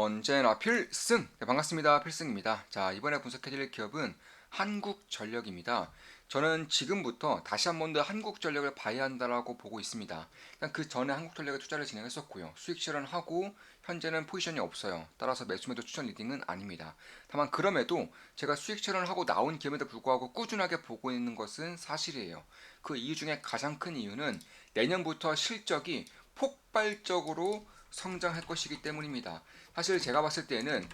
언제나 필승! 네, 반갑습니다. 필승입니다. 자, 이번에 분석해드릴 기업은 한국전력입니다. 저는 지금부터 다시 한 번 더 한국전력을 봐야 한다라고 보고 있습니다. 일단 그 전에 한국전력에 투자를 진행했었고요. 수익 실현하고 현재는 포지션이 없어요. 따라서 매수매도 추천 리딩은 아닙니다. 다만 그럼에도 제가 수익 실현을 하고 나온 기업에도 불구하고 꾸준하게 보고 있는 것은 사실이에요. 그 이유 중에 가장 큰 이유는 내년부터 실적이 폭발적으로 성장할 것이기 때문입니다. 사실 제가 봤을 때는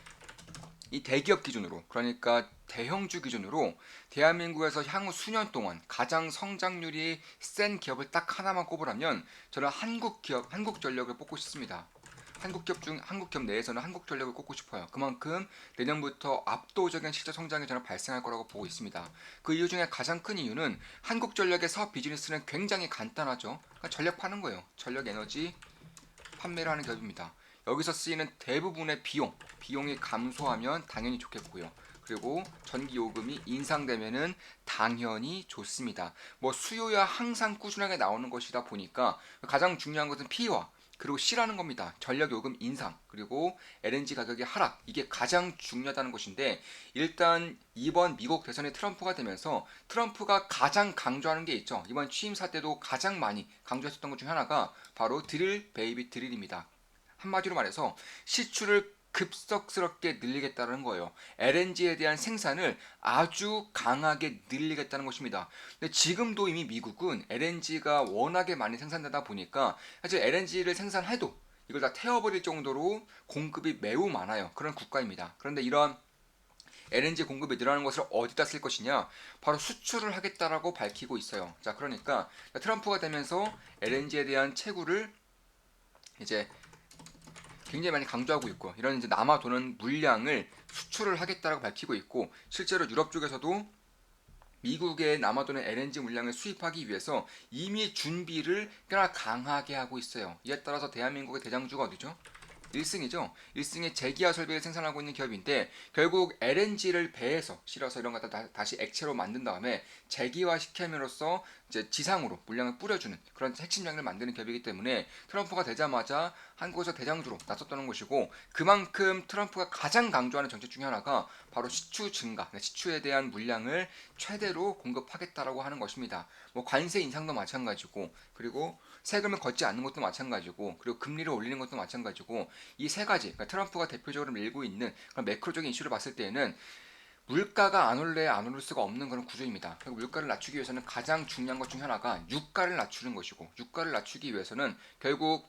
이 대기업 기준으로, 그러니까 대형주 기준으로 대한민국에서 향후 수년 동안 가장 성장률이 센 기업을 딱 하나만 꼽으라면 저는 한국전력을 뽑고 싶습니다. 한국기업 내에서는 한국전력을 꼽고 싶어요. 그만큼 내년부터 압도적인 실적 성장이 저는 발생할 거라고 보고 있습니다. 그 이유 중에 가장 큰 이유는 한국전력의 사업 비즈니스는 굉장히 간단하죠. 그러니까 전력 파는 거예요. 전력 에너지 판매를 하는 기업입니다. 여기서 쓰이는 대부분의 비용이 감소하면 당연히 좋겠고요. 그리고 전기 요금이 인상되면은 당연히 좋습니다. 뭐 수요야 항상 꾸준하게 나오는 것이다 보니까 가장 중요한 것은 P와 그리고 C라는 겁니다. 전력 요금 인상 그리고 LNG 가격의 하락 이게 가장 중요하다는 것인데 일단 이번 미국 대선에 트럼프가 되면서 트럼프가 가장 강조하는 게 있죠. 이번 취임사 때도 가장 많이 강조했었던 것 중 하나가 바로 드릴 베이비 드릴입니다. 한마디로 말해서 시추를 급속스럽게 늘리겠다는 거예요. LNG에 대한 생산을 아주 강하게 늘리겠다는 것입니다. 근데 지금도 이미 미국은 LNG가 워낙에 많이 생산되다 보니까 사실 LNG를 생산해도 이걸 다 태워버릴 정도로 공급이 매우 많아요. 그런 국가입니다. 그런데 이런 LNG 공급이 늘어나는 것을 어디다 쓸 것이냐? 바로 수출을 하겠다라고 밝히고 있어요. 자, 그러니까 트럼프가 되면서 LNG에 대한 채굴을 이제 굉장히 많이 강조하고 있고 이런 이제 남아 도는 물량을 수출을 하겠다라고 밝히고 있고 실제로 유럽 쪽에서도 미국에 남아도는 LNG 물량을 수입하기 위해서 이미 준비를 꽤나 강하게 하고 있어요. 이에 따라서 대한민국의 대장주가 어디죠? 1승이죠. 1승의 제기화 설비를 생산하고 있는 기업인데 결국 LNG를 배에서 실어서 이런 거 다시 액체로 만든 다음에 제기화 시킴으로써 이제 지상으로 물량을 뿌려주는 그런 핵심량을 만드는 기업이기 때문에 트럼프가 되자마자 한국에서 대장주로 나섰다는 것이고 그만큼 트럼프가 가장 강조하는 정책 중에 하나가 바로 시추 증가, 시추에 대한 물량을 최대로 공급하겠다라고 하는 것입니다. 뭐 관세 인상도 마찬가지고 그리고 세금을 걷지 않는 것도 마찬가지고 그리고 금리를 올리는 것도 마찬가지고 이 세 가지 그러니까 트럼프가 대표적으로 밀고 있는 그런 매크로적인 이슈를 봤을 때에는 물가가 안 올래 안 오를 수가 없는 그런 구조입니다. 그리고 물가를 낮추기 위해서는 가장 중요한 것 중에 하나가 유가를 낮추는 것이고 유가를 낮추기 위해서는 결국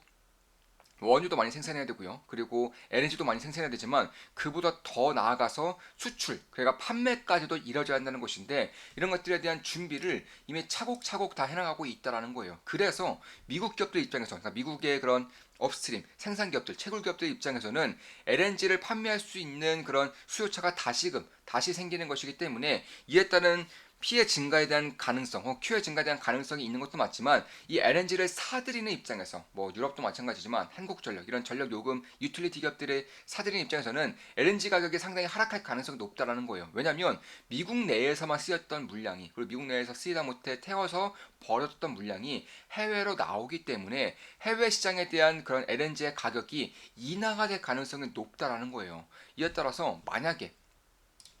원유도 많이 생산해야 되고요. 그리고 LNG도 많이 생산해야 되지만 그보다 더 나아가서 수출, 그러니까 판매까지도 이뤄져야 한다는 것인데 이런 것들에 대한 준비를 이미 차곡차곡 다 해나가고 있다라는 거예요. 그래서 미국 기업들 입장에서, 그러니까 미국의 그런 업스트림, 생산 기업들, 채굴 기업들 입장에서는 LNG를 판매할 수 있는 그런 수요차가 다시 생기는 것이기 때문에 이에 따른 피해 증가에 대한 가능성, Q의 증가에 대한 가능성이 있는 것도 맞지만 이 LNG를 사들이는 입장에서 뭐 유럽도 마찬가지지만 한국전력 이런 전력 요금 유틸리티 기업들의 사들이는 입장에서는 LNG 가격이 상당히 하락할 가능성이 높다라는 거예요. 왜냐하면 미국 내에서만 쓰였던 물량이 그리고 미국 내에서 쓰이다 못해 태워서 버려졌던 물량이 해외로 나오기 때문에 해외 시장에 대한 그런 LNG의 가격이 인하가 될 가능성이 높다라는 거예요. 이에 따라서 만약에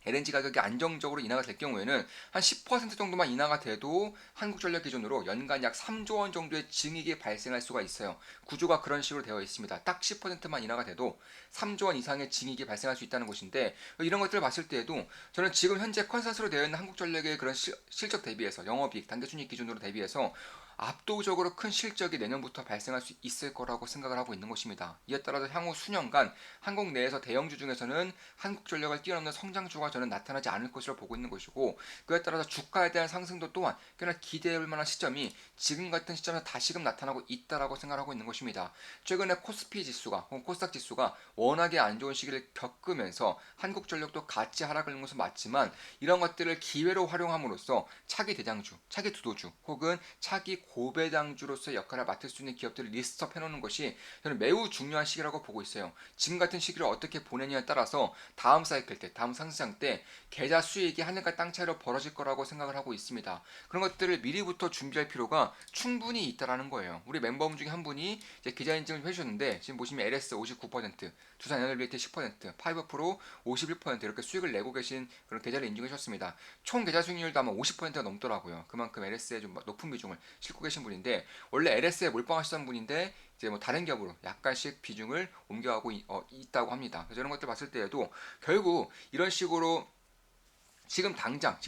LNG 가격이 안정적으로 인하가 될 경우에는 한 10% 정도만 인하가 돼도 한국전력 기준으로 연간 약 3조 원 정도의 증액이 발생할 수가 있어요. 구조가 그런 식으로 되어 있습니다. 딱 10%만 인하가 돼도 3조 원 이상의 증액이 발생할 수 있다는 것인데 이런 것들을 봤을 때에도 저는 지금 현재 컨센서스로 되어 있는 한국전력의 그런 실적 대비해서 영업이익, 단기순이익 기준으로 대비해서 압도적으로 큰 실적이 내년부터 발생할 수 있을 거라고 생각을 하고 있는 것입니다. 이에 따라서 향후 수년간 한국 내에서 대형주 중에서는 한국전력을 뛰어넘는 성장주가 저는 나타나지 않을 것으로 보고 있는 것이고 그에 따라서 주가에 대한 상승도 또한 꽤나 기대할 만한 시점이 지금 같은 시점에서 다시금 나타나고 있다라고 생각하고 있는 것입니다. 최근에 코스피 지수가 혹은 코스닥 지수가 워낙에 안 좋은 시기를 겪으면서 한국전력도 같이 하락을 하는 것은 맞지만 이런 것들을 기회로 활용함으로써 차기 대장주, 차기 주도주 혹은 차기 고배당주로서의 역할을 맡을 수 있는 기업들을 리스트업 해놓는 것이 저는 매우 중요한 시기라고 보고 있어요. 지금 같은 시기를 어떻게 보내냐에 따라서 다음 사이클 때, 다음 상승장 때 계좌 수익이 하늘과 땅 차이로 벌어질 거라고 생각을 하고 있습니다. 그런 것들을 미리부터 준비할 필요가 충분히 있다라는 거예요. 우리 멤버분 중에 한 분이 이제 기자 인증을 해주셨는데 지금 보시면 LS 59%, 두산 에너비이트 10%, 파이버프로 51% 이렇게 수익을 내고 계신 그런 계좌를 인증해 주셨습니다. 총 계좌 수익률도 아마 50%가 넘더라고요. 그만큼 LS에 좀 높은 비중을 싣고 계신 분인데 원래 LS에 몰빵하시던 분인데 이제 뭐 다른 기업으로 약간씩 비중을 옮겨가고 있다고 합니다. 그래서 이런 것들 봤을 때에도 결국 이런 식으로 지금 당장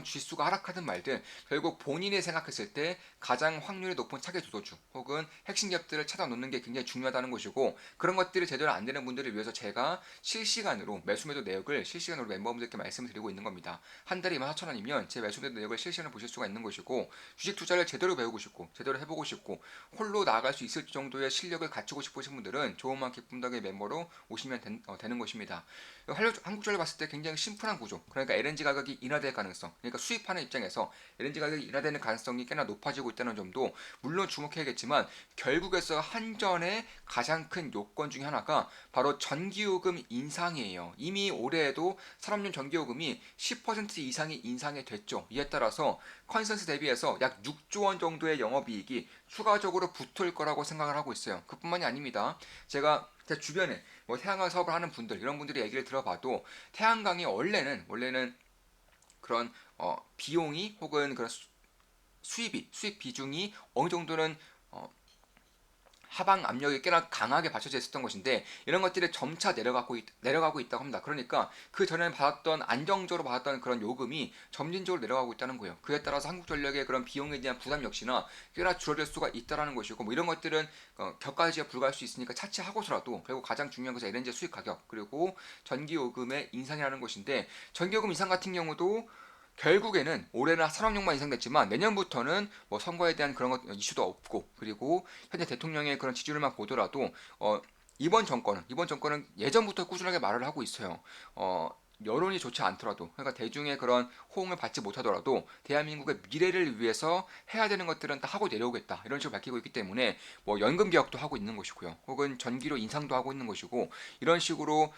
지수가 하락하든 말든 결국 본인이 생각했을 때 가장 확률이 높은 차기 주도주 혹은 핵심 기업들을 찾아 놓는 게 굉장히 중요하다는 것이고 그런 것들이 제대로 안 되는 분들을 위해서 제가 실시간으로 매수매도 내역을 실시간으로 멤버분들께 말씀을 드리고 있는 겁니다. 한 달에 24,000원이면 제 매수매도 내역을 실시간으로 보실 수가 있는 것이고 주식 투자를 제대로 배우고 싶고 제대로 해보고 싶고 홀로 나아갈 수 있을 정도의 실력을 갖추고 싶으신 분들은 좋은맘 기쁨덕의 멤버로 오시면 되는 것입니다. 한국전을 봤을 때 굉장히 심플한 구조. 그러니까 LNG 가격이 인하될 가능성. 그러니까 수입하는 입장에서 LNG 가격이 인하되는 가능성이 꽤나 높아지고 있다는 점도 물론 주목해야겠지만 결국에서 한전의 가장 큰 요건 중에 하나가 바로 전기요금 인상이에요. 이미 올해에도 산업용 전기요금이 10% 이상이 인상이 됐죠. 이에 따라서 컨센스 대비해서 약 6조 원 정도의 영업이익이 추가적으로 붙을 거라고 생각을 하고 있어요. 그뿐만이 아닙니다. 제가 제 주변에 뭐 태양광 사업을 하는 분들 이런 분들의 얘기를 들어봐도 태양광이 원래는 그런 비용이 혹은 그런 수입 비중이 어느 정도는 어, 하방 압력이 꽤나 강하게 받쳐져 있었던 것인데 이런 것들이 점차 내려가고 있다고 합니다. 그러니까 그 전에 받았던 안정적으로 받았던 그런 요금이 점진적으로 내려가고 있다는 거예요. 그에 따라서 한국전력의 그런 비용에 대한 부담 역시나 꽤나 줄어들 수가 있다라는 것이고 뭐 이런 것들은 격가지에 불과할 수 있으니까 차치하고서라도 결국 가장 중요한 것은 LNG 수입 가격 그리고 전기요금의 인상이라는 것인데 전기요금 인상 같은 경우도 결국에는 올해는 산업용만 인상됐지만 내년부터는 뭐 선거에 대한 그런 것 이슈도 없고 그리고 현재 대통령의 그런 지지율만 보더라도 이번 정권은 예전부터 꾸준하게 말을 하고 있어요. 여론이 좋지 않더라도 그러니까 대중의 그런 호응을 받지 못하더라도 대한민국의 미래를 위해서 해야 되는 것들은 다 하고 내려오겠다 이런 식으로 밝히고 있기 때문에 뭐 연금 개혁도 하고 있는 것이고요. 혹은 전기료 인상도 하고 있는 것이고 이런 식으로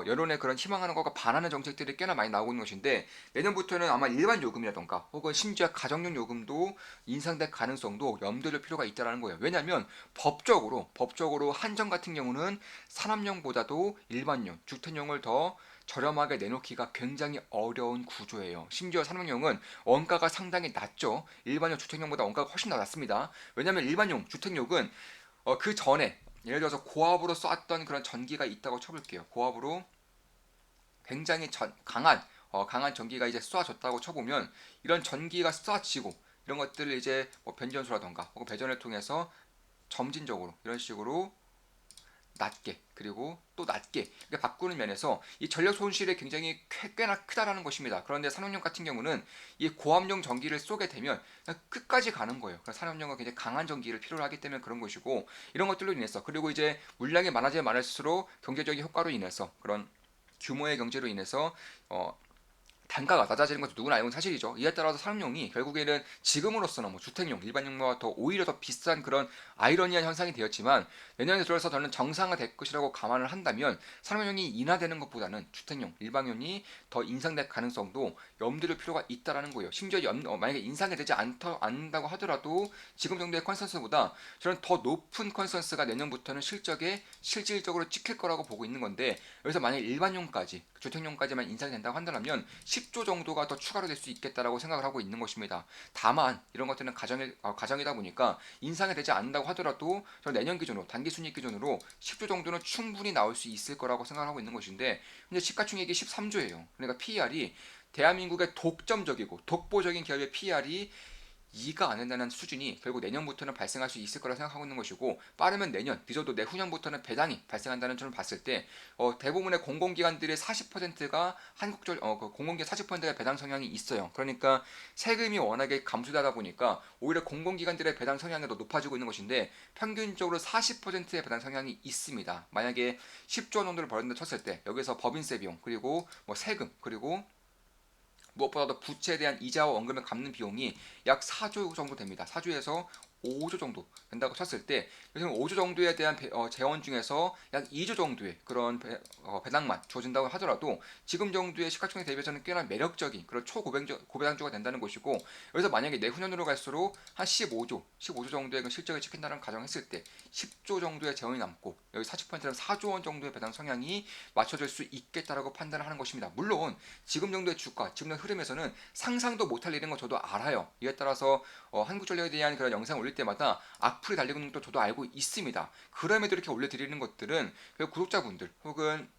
여론의 그런 희망하는 것과 반하는 정책들이 꽤나 많이 나오고 있는 것인데 내년부터는 아마 일반 요금이라던가 혹은 심지어 가정용 요금도 인상될 가능성도 염두에 둘 필요가 있다는 거예요. 왜냐하면 법적으로 한정 같은 경우는 산업용보다도 일반용, 주택용을 더 저렴하게 내놓기가 굉장히 어려운 구조예요. 심지어 산업용은 원가가 상당히 낮죠. 일반용 주택용보다 원가가 훨씬 낮습니다. 왜냐하면 일반용 주택용은 그 전에 예를 들어서 고압으로 쐈던 그런 전기가 있다고 쳐볼게요. 고압으로 굉장히 강한 전기가 이제 쏴졌다고 쳐보면 이런 전기가 쏴지고 이런 것들을 이제 뭐 변전소라던가 혹은 배전을 통해서 점진적으로 이런 식으로 낮게 그리고 또 낮게 이렇게 바꾸는 면에서 이 전력 손실이 굉장히 꽤나 크다라는 것입니다. 그런데 산업용 같은 경우는 이 고압용 전기를 쏘게 되면 끝까지 가는 거예요. 그래서 산업용은 굉장히 강한 전기를 필요로 하기 때문에 그런 것이고 이런 것들로 인해서 그리고 이제 물량이 많아지면 많을수록 경제적인 효과로 인해서 그런 규모의 경제로 인해서 단가가 낮아지는 것도 누구나 알고 있는 사실이죠. 이에 따라서 산업용이 결국에는 지금으로서는 뭐 주택용, 일반용과 더 오히려 더 비싼 그런 아이러니한 현상이 되었지만 내년에 들어서 저는 정상화될 것이라고 감안을 한다면 산업용이 인하되는 것보다는 주택용, 일반용이 더 인상될 가능성도 염두를 필요가 있다라는 거예요. 심지어 만약에 인상이 되지 않는다고 하더라도 지금 정도의 컨센서스보다 저는 더 높은 컨센서스가 내년부터는 실질적으로 찍힐 거라고 보고 있는 건데 여기서 만약 일반용까지 주택용까지만 인상이 된다고 한다면 10조 정도가 더 추가로 될 수 있겠다라고 생각을 하고 있는 것입니다. 다만 이런 것들은 가정이다 보니까 인상이 되지 않는다고 하더라도 저 내년 기준으로 단기 순이익 기준으로 10조 정도는 충분히 나올 수 있을 거라고 생각하고 있는 것인데 근데 시가총액이 13조예요. 그러니까 PER이 대한민국의 독보적인 기업의 PER이 2가 안 된다는 수준이 결국 내년부터는 발생할 수 있을 거라 생각하고 있는 것이고 빠르면 내년, 늦어도 내후년부터는 배당이 발생한다는 점을 봤을 때 대부분의 공공기관들의 40%가 그 공공기관 40%가 배당 성향이 있어요. 그러니까 세금이 워낙에 감소되다 보니까 오히려 공공기관들의 배당 성향이 더 높아지고 있는 것인데 평균적으로 40%의 배당 성향이 있습니다. 만약에 10조 정도를 벌었는데 쳤을 때 여기서 법인세 비용 그리고 뭐 세금 그리고 무엇보다도 부채에 대한 이자와 원금을 갚는 비용이 약 4조 정도 됩니다. 4조에서 5조 정도 된다고 쳤을 때 요즘 5조 정도에 대한 재원 중에서 약 2조 정도의 그런 배당만 주어진다고 하더라도 지금 정도의 시가총액 대비해서는 꽤나 매력적인 그런 고배당주가 된다는 것이고, 여기서 만약에 내후년으로 갈수록 한 15조 정도의 그 실적을 지킨다는 가정했을 때 10조 정도의 재원이 남고 여기 40%는 4조 원 정도의 배당 성향이 맞춰질 수 있겠다라고 판단을 하는 것입니다. 물론 지금 정도의 주가, 지금 정도의 흐름에서는 상상도 못할 일인 거 저도 알아요. 이에 따라서 한국전력에 대한 그런 영상 올릴 때마다 악플이 달리고 있는 것도 저도 알고 있습니다. 그럼에도 이렇게 올려드리는 것들은 구독자분들 혹은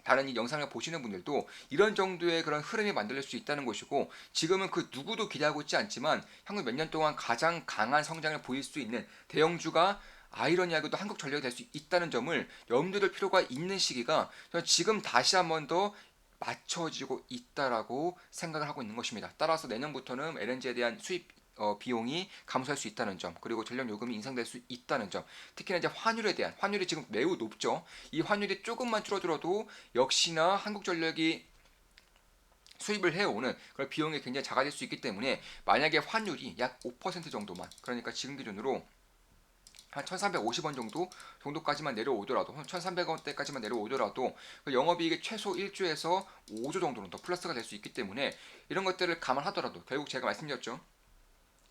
다른 이 영상을 보시는 분들도 이런 정도의 그런 흐름이 만들어질 수 있다는 것이고, 지금은 그 누구도 기대하고 있지 않지만 향후 몇 년 동안 가장 강한 성장을 보일 수 있는 대형주가 아이러니하게도 한국전력이 될 수 있다는 점을 염두에 둘 필요가 있는 시기가 저는 지금 다시 한 번 더 맞춰지고 있다라고 생각을 하고 있는 것입니다. 따라서 내년부터는 LNG에 대한 수입 비용이 감소할 수 있다는 점, 그리고 전력 요금이 인상될 수 있다는 점, 특히나 이제 환율이 지금 매우 높죠. 이 환율이 조금만 줄어들어도 역시나 한국전력이 수입을 해오는 그런 비용이 굉장히 작아질 수 있기 때문에, 만약에 환율이 약 5% 정도만, 그러니까 지금 기준으로 한 1350원 정도까지만 내려오더라도, 1300원대까지만 내려오더라도 그 영업이익이 최소 1조에서 5조 정도는 더 플러스가 될 수 있기 때문에, 이런 것들을 감안하더라도 결국 제가 말씀드렸죠.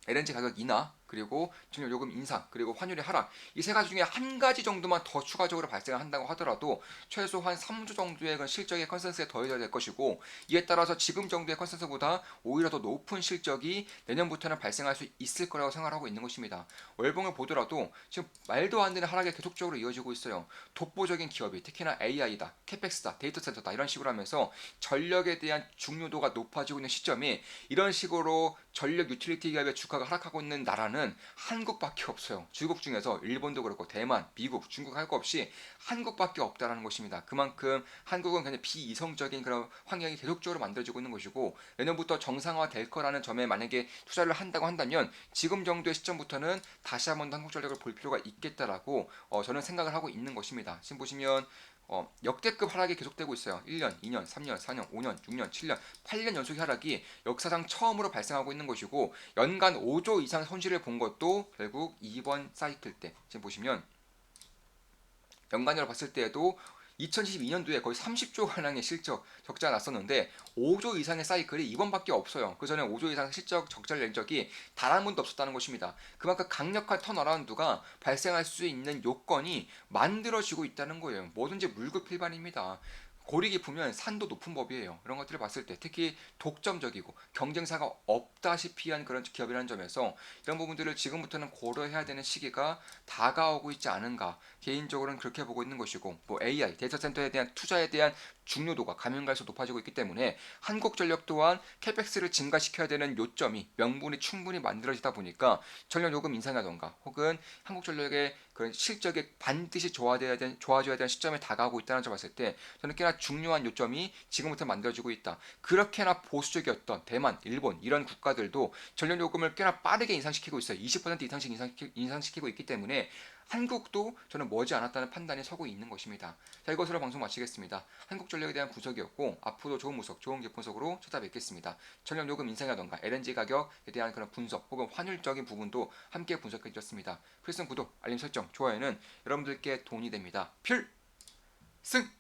LNG 가격 인하, 그리고 전력 요금 인상, 그리고 환율의 하락, 이 세 가지 중에 한 가지 정도만 더 추가적으로 발생을 한다고 하더라도 최소한 3조 정도의 실적의 컨센서스에 더해져야 될 것이고, 이에 따라서 지금 정도의 컨센서스보다 오히려 더 높은 실적이 내년부터는 발생할 수 있을 거라고 생각하고 있는 것입니다. 월봉을 보더라도 지금 말도 안 되는 하락이 계속적으로 이어지고 있어요. 독보적인 기업이, 특히나 AI다, 캐펙스다, 데이터 센터다, 이런 식으로 하면서 전력에 대한 중요도가 높아지고 있는 시점에 이런 식으로 전력 유틸리티 기업의 주가가 하락하고 있는 나라는 한국밖에 없어요. 중국 중에서 일본도 그렇고 대만, 미국, 중국 할 거 없이 한국밖에 없다라는 것입니다. 그만큼 한국은 그냥 비이성적인 그런 환경이 계속적으로 만들어지고 있는 것이고, 내년부터 정상화 될 거라는 점에 만약에 투자를 한다고 한다면 지금 정도의 시점부터는 다시 한번 한국 전력을 볼 필요가 있겠다라고 저는 생각을 하고 있는 것입니다. 지금 보시면 역대급 하락이 계속되고 있어요. 1년, 2년, 3년, 4년, 5년, 6년, 7년, 8년 연속 하락이 역사상 처음으로 발생하고 있는 것이고, 연간 5조 이상 손실을 본 것도 결국 이번 사이클 때, 지금 보시면 연간으로 봤을 때에도 2022년도에 거의 30조 가량의 실적 적자가 났었는데 5조 이상의 사이클이 이번밖에 없어요. 그 전에 5조 이상 실적 적자를 낸 적이 단 한 번도 없었다는 것입니다. 그만큼 강력한 턴어라운드가 발생할 수 있는 요건이 만들어지고 있다는 거예요. 뭐든지 물급필반입니다. 골이 깊으면 산도 높은 법이에요. 이런 것들을 봤을 때 특히 독점적이고 경쟁사가 없다시피 한 그런 기업이라는 점에서 이런 부분들을 지금부터는 고려해야 되는 시기가 다가오고 있지 않은가, 개인적으로는 그렇게 보고 있는 것이고, 뭐 AI, 데이터 센터에 대한 투자에 대한 중요도가 가면 갈수록 높아지고 있기 때문에 한국전력 또한 캐펙스를 증가시켜야 되는 요점이 명분이 충분히 만들어지다 보니까 전력 요금 인상이라던가 혹은 한국전력의 그런 실적이 반드시 좋아져야 되는 시점에 다가오고 있다는 점을 봤을 때 저는 꽤나 중요한 요점이 지금부터 만들어지고 있다. 그렇게나 보수적이었던 대만, 일본 이런 국가들도 전력 요금을 꽤나 빠르게 인상시키고 있어요. 20% 이상씩 인상시키고 있기 때문에 한국도 저는 머지않았다는 판단이 서고 있는 것입니다. 자, 이것으로 방송 마치겠습니다. 한국전력에 대한 분석이었고, 앞으로 좋은 분석, 좋은 분석으로 찾아뵙겠습니다. 전력 요금 인상이라던가 LNG 가격에 대한 그런 분석 혹은 환율적인 부분도 함께 분석해 주셨습니다. 필승 구독, 알림 설정, 좋아요는 여러분들께 도움이 됩니다. 필승!